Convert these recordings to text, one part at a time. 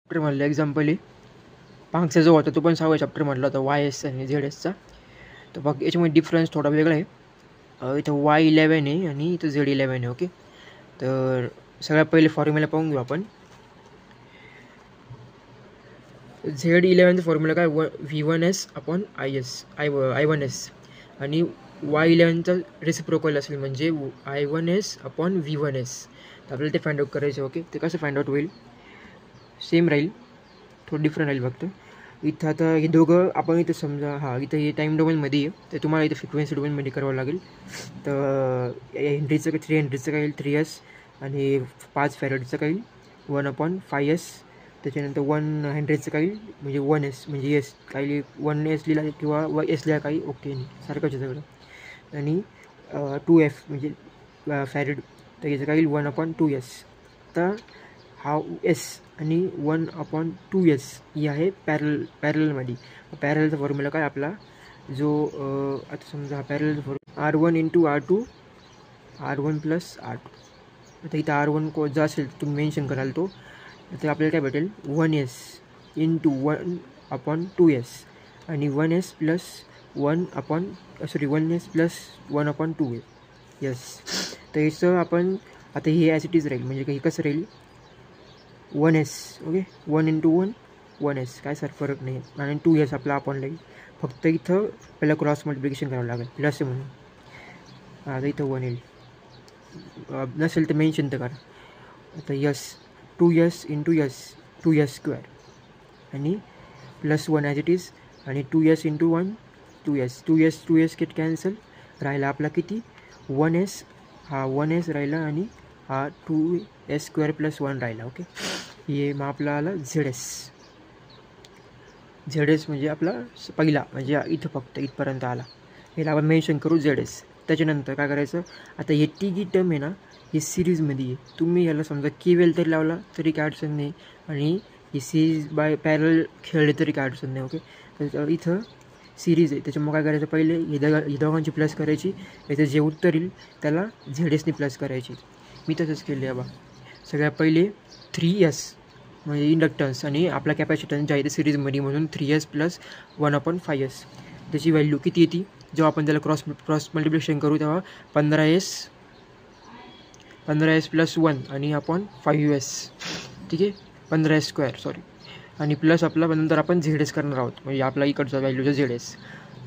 Chapter म्हणलं example आहे. मागचा जो होता तो पण 6वा चॅप्टर म्हटला होता वाय एस आणि झेड एसचा. तर बघ याच्यामध्ये डिफरन्स थोडा वेगळा आहे. इथं Y11 आहे आणि इथं Z11 आहे. ओके, तर सगळ्यात पहिले फॉर्म्युला पाहून घेऊ आपण. Z11चा फॉर्म्युला काय V1S अपॉन I1S आणि Y11चा रेसिप्रोकल असेल म्हणजे I1S अपॉन V1S. तर आपल्याला ते फाइंड आउट करायचं. ओके, ते कसं फाइंड आउट होईल? सेम राहील, थोडं डिफरंट राहील फक्त. इथं आता हे दोघं आपण इथं समजा इथं हे टाईम डोमेनमध्ये आहे, तर तुम्हाला इथं फ्रिक्वेन्सी डोमेनमध्ये करावं लागेल. तर हेनरीचं 3 हेनरीचं काय येईल 3S आणि 5 फॅरेडचं काय येईल 1/5S. त्याच्यानंतर 1 हेनरीचं काय येईल म्हणजे 1S म्हणजे एस काही 1S लिहिला किंवा एस लिहा काही ओके नाही सारखंच आहे सगळं. आणि 2F म्हणजे फॅरेड, तर याचं काय येईल 1/2S. तर हा एस आणि 1/2S ही आहे पॅरलमध्ये. पॅरलचा फॉर्म्युला काय आपला जो आता समजा पॅरलचा formula R1 × R2 R1 + R2. आता इथं R1 जो असेल तुम्ही मेन्शन कराल तो, तर आपल्याला काय भेटेल 1S × 1/2S आणि 1S + 1S + 1/2 यस. तर याचं आपण आता हे ॲज इट इज राहील म्हणजे काही कसं राहील 1S. ओके, 1 × 1 1S काय सर फरक नाही. आणि 2S आपला आपण लागेल. फक्त इथं पहिला क्रॉस मल्टिप्लिकेशन करावं लागेल प्लस म्हणून. आता इथं 1 येईल, नसेल तर मेन्शन तर करा. आता यस 2S × S 2S² आणि +1 ॲज इट इज आणि 2S × 1 2S किट कॅन्सल राहिला आपला किती 1S. 1S राहिला आणि 2S² + 1 राहिला. ओके, हे मग आपला आला ZS म्हणजे आपला पहिला म्हणजे इथं फक्त इथपर्यंत आला, याला आपण मेन्शन करू ZS. त्याच्यानंतर काय करायचं, आता हे टी टर्म आहे ना हे सिरीजमध्ये आहे. तुम्ही याला समजा KVL तरी लावला तरी काय अडचण नाही आणि हे सिरीज बाय पॅरल खेळले तरी काय अडचण नाही. ओके, तर इथं सिरीज आहे त्याच्यामुळे काय करायचं, पहिले हे दोघांची प्लस करायची, याचं जे उत्तर येईल त्याला ZSने प्लस करायची. मी तसंच केलं आहे बा. सगळ्यात पहिले 3S म्हणजे इंडक्टन्स आणि आपला कॅपॅसिटन्स जे आहे ते सिरीजमध्ये म्हणून 3S + 1/5S. त्याची व्हॅल्यू किती येते जेव्हा आपण त्याला क्रॉस मल्टिप्लिकेशन करू तेव्हा 15S + 1 आणि अपॉन 5S. ठीक आहे, 15S² सॉरी. आणि प्लस आपला नंतर आपण ZS करणार आहोत म्हणजे आपला इकडचा व्हॅल्यूचा ZS.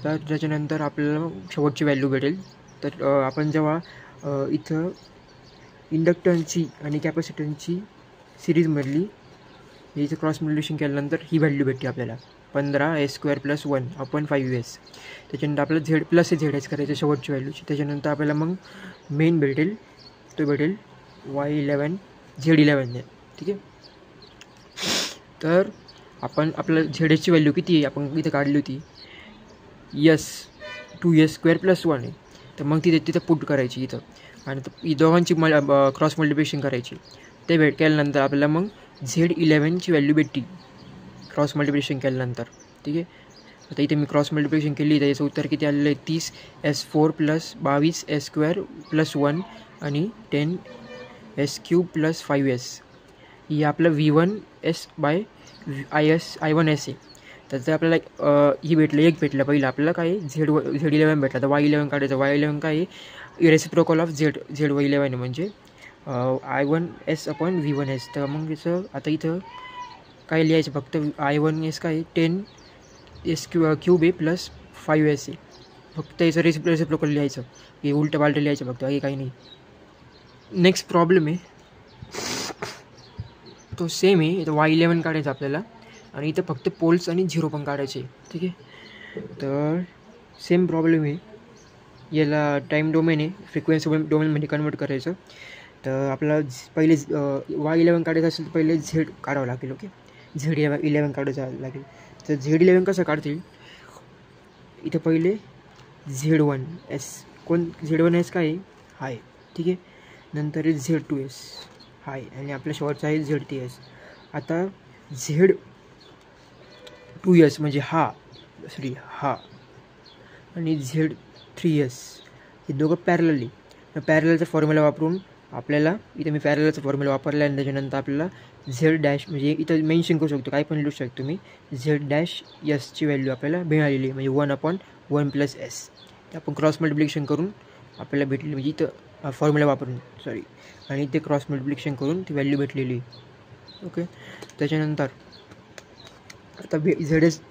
तर त्याच्यानंतर आपल्याला शेवटची व्हॅल्यू भेटेल. तर आपण जेव्हा इथं इंडक्टन्सची आणि कॅपॅसिटन्सची सिरीजमधली याचं क्रॉस मल्टिप्लिकेशन केल्यानंतर ही व्हॅल्यू भेटते आपल्याला 15S² + 1/5S. त्याच्यानंतर आपल्याला झेड प्लस ZS करायचं शेवटची व्हॅल्यूची. त्याच्यानंतर आपल्याला मग मेन भेटेल, तो भेटेल Y11 Z11. ठीक आहे, तर आपण आपलं ZSची व्हॅल्यू किती आहे आपण इथं काढली होती 2S² + 1 आहे. तर मग तिथं पुट करायची इथं आणि दोघांची क्रॉस मल्टिप्लिकेशन करायची. ते केल्यानंतर आपल्याला मग Z11ची व्हॅल्यू भेटते क्रॉस मल्टिप्लिकेशन केल्यानंतर. ठीक आहे, आता इथे मी क्रॉस मल्टिप्लिकेशन केली तर याचं उत्तर किती आलेलं आहे 30S4 + 22S² + 1 आणि 10S³ + 5S. ही आपलं V1S/I1S आहे. तर ते आपल्याला ही एक भेटलं पहिलं आपल्याला काय Z11 भेटला. तर Y11 काढायचं. Y11 काय आहे रेसिप्रोकल ऑफ Z11 म्हणजे I1S अपॉन V1S. तर मग याचं आता इथं काय लिहायचं फक्त I1S काय 10S³ + 5S आहे. फक्त याचं रेसिप्रोकल लिहायचं, हे उलटं पालटं लिहायचं फक्त, हे काही नाही. नेक्स्ट प्रॉब्लेम आहे तो सेम आहे. इथं Y11 काढायचं आपल्याला आणि इथं फक्त पोल्स आणि 0 पण काढायचे. ठीक आहे, तर सेम प्रॉब्लेम आहे. याला टाईम डोमेन आहे, फ्रिक्वेन्सी डोमेनमध्ये कन्वर्ट करायचं. तर आपल्याला पहिले Y11 काढायचं असेल तर पहिले झेड काढावं लागेल. ओके, Z11 काढायचं लागेल. तर Z11 कसं काढतील, इथं पहिले Z1S Z1S काय आहे. ठीक आहे, नंतर Z2S आहे आणि आपल्या शेवटचा आहे ZTS. आता Z2S म्हणजे हा आणि Z3S हे दोघं पॅरलली. पॅरलचा फॉर्म्युला वापरून आपल्याला इथे मी पॅरललचा फॉर्म्युला वापरला आणि त्याच्यानंतर आपल्याला झेड डॅश म्हणजे इथं मेन्शन करू शकतो, काय पण लिहू शकतो मी, झेड डॅश एसची व्हॅल्यू आपल्याला मिळालेली आहे, म्हणजे 1/1 + s. ते आपण क्रॉस मल्टिप्लिकेशन करून आपल्याला भेटली, म्हणजे इथं फॉर्म्युला वापरून आणि ते क्रॉस मल्टिप्लिकेशन करून ती व्हॅल्यू भेटलेली. ओके. त्याच्यानंतर आता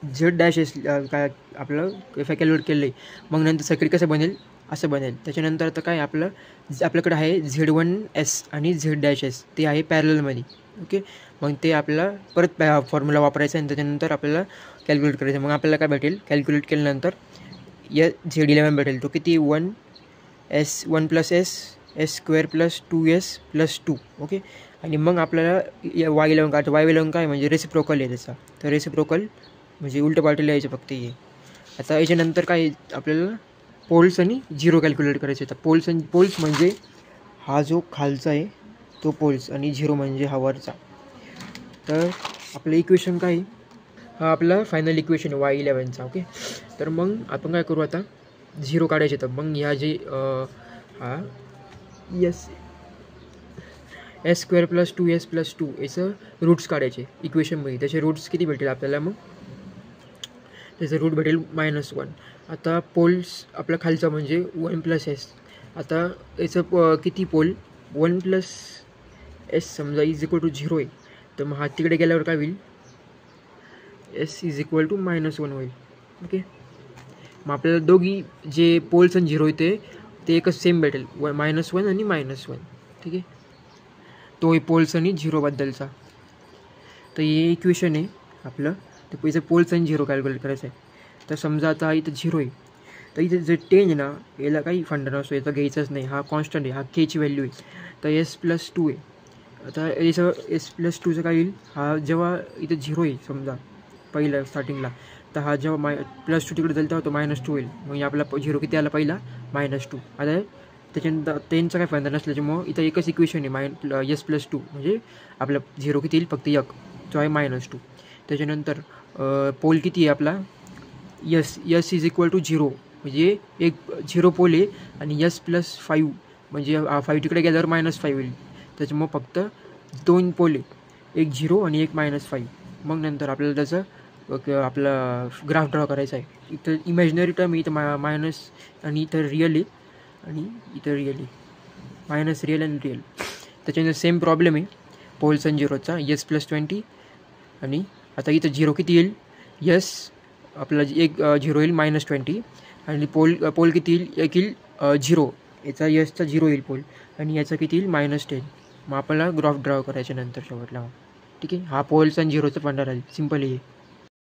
झेड डॅश एस काय आपलं कॅल्क्युलेट केलं आहे, मग नंतर सर्किट कसं बनेल, असं बनेल. त्याच्यानंतर आता काय आपल्याकडे आहे Z1s आणि Z'(s), ते आहे पॅरललमध्ये. ओके. मग ते आपल्याला परत फॉर्म्युला वापरायचा आणि त्याच्यानंतर आपल्याला कॅल्क्युलेट करायचं. मग आपल्याला काय भेटेल, कॅल्क्युलेट केल्यानंतर Z11 भेटेल, तो किती 1 + s s² + 2s + 2. ओके. आणि मग आपल्याला Y11 काढतो. Y11 काय म्हणजे रेसिप्रोकल आहे त्याचा, तर रेसिप्रोकल म्हणजे उलटं पालटं लिहायचं फक्त हे. आता याच्यानंतर काय आपल्याला पोल्स आणि झिरो कॅल्क्युलेट करायचे. तर पोल्स म्हणजे हा जो खालचा आहे तो पोल्स आणि झिरो म्हणजे हा वरचा. तर आपलं इक्वेशन काय, हा आपला फायनल इक्वेशन आहे Y11चा. ओके. तर मग आपण काय करू, आता झिरो काढायचे. तर मग ह्या जे हा s² + 2s + 2 याचं रूट्स काढायचे इक्वेशनमध्ये. त्याचे रूट्स किती भेटेल आपल्याला, मग त्याचं रूट भेटेल -1. आता पोल्स आपला खालचा म्हणजे 1 + s. आता याचं किती पोल 1 + s समजा = 0 आहे, तर मग हा तिकडे गेल्यावर काय होईल, s = -1 होईल. ओके. मग आपल्याला दोघी जे पोल्स आणि झिरो आहे ते एकच सेम भेटेल, -1 आणि -1. ठीक आहे. तो पोल्स आणि झिरोबद्दलचा. तर हे इक्वेशन आहे आपलं. तर इथं पोल्स आणि झिरो कॅल्क्युलेट करायचं आहे. तर समजा आता इथं 0 आहे, तर इथे जे 10 आहे ना, याला काही फंडा नसतो, याचा घ्यायचाच नाही, हा कॉन्स्टंट आहे, हा kची व्हॅल्यू आहे. तर s + 2 आहे. आता याचं s + 2चं काय येईल, हा जेव्हा इथं 0 आहे समजा पहिलं स्टार्टिंगला, तर हा जेव्हा +2 तिकडे जाईल तेव्हा तो -2 होईल. म्हणजे आपला 0 किती आला पहिला, -2. आता त्याच्यानंतर 10चा काय फायदा नसल्याच्यामुळं इथं एकच इक्वेशन आहे, s + 2 म्हणजे आपला 0 किती येईल, फक्त 1, जो आहे -2. त्याच्यानंतर पोल किती आहे आपला, s = 0, म्हणजे एक 0 पोल आहे आणि s + 5 म्हणजे 5 तिकडे गेल्यावर -5 होईल. त्याच्यामुळं फक्त 2 पोल आहे, एक 0 आणि एक -5. मग नंतर आपल्याला त्याचं आपला ग्राफ ड्रॉ करायचा आहे. इथं इमॅजिनरी टर्म इथं मायनस आणि इथं रिअल आहे आणि इथं रिअल आहे, मायनस रिअल आणि रिअल. त्याच्यानंतर सेम प्रॉब्लेम आहे पोल्स आणि झिरोचा, s + 20. आणि आता इथं 0 किती येईल, s आपला एक 0 येईल -20 आणि पोल किती येईल, एक येईल 0, याचा यसचा 0 येईल पोल आणि याचा किती येईल -10. मग आपल्याला ग्राफ ड्रॉ करायच्या नंतर शेवटला. ठीक आहे. हा पोल्स आणि झिरोचा फंडा राहील, सिम्पल आहे.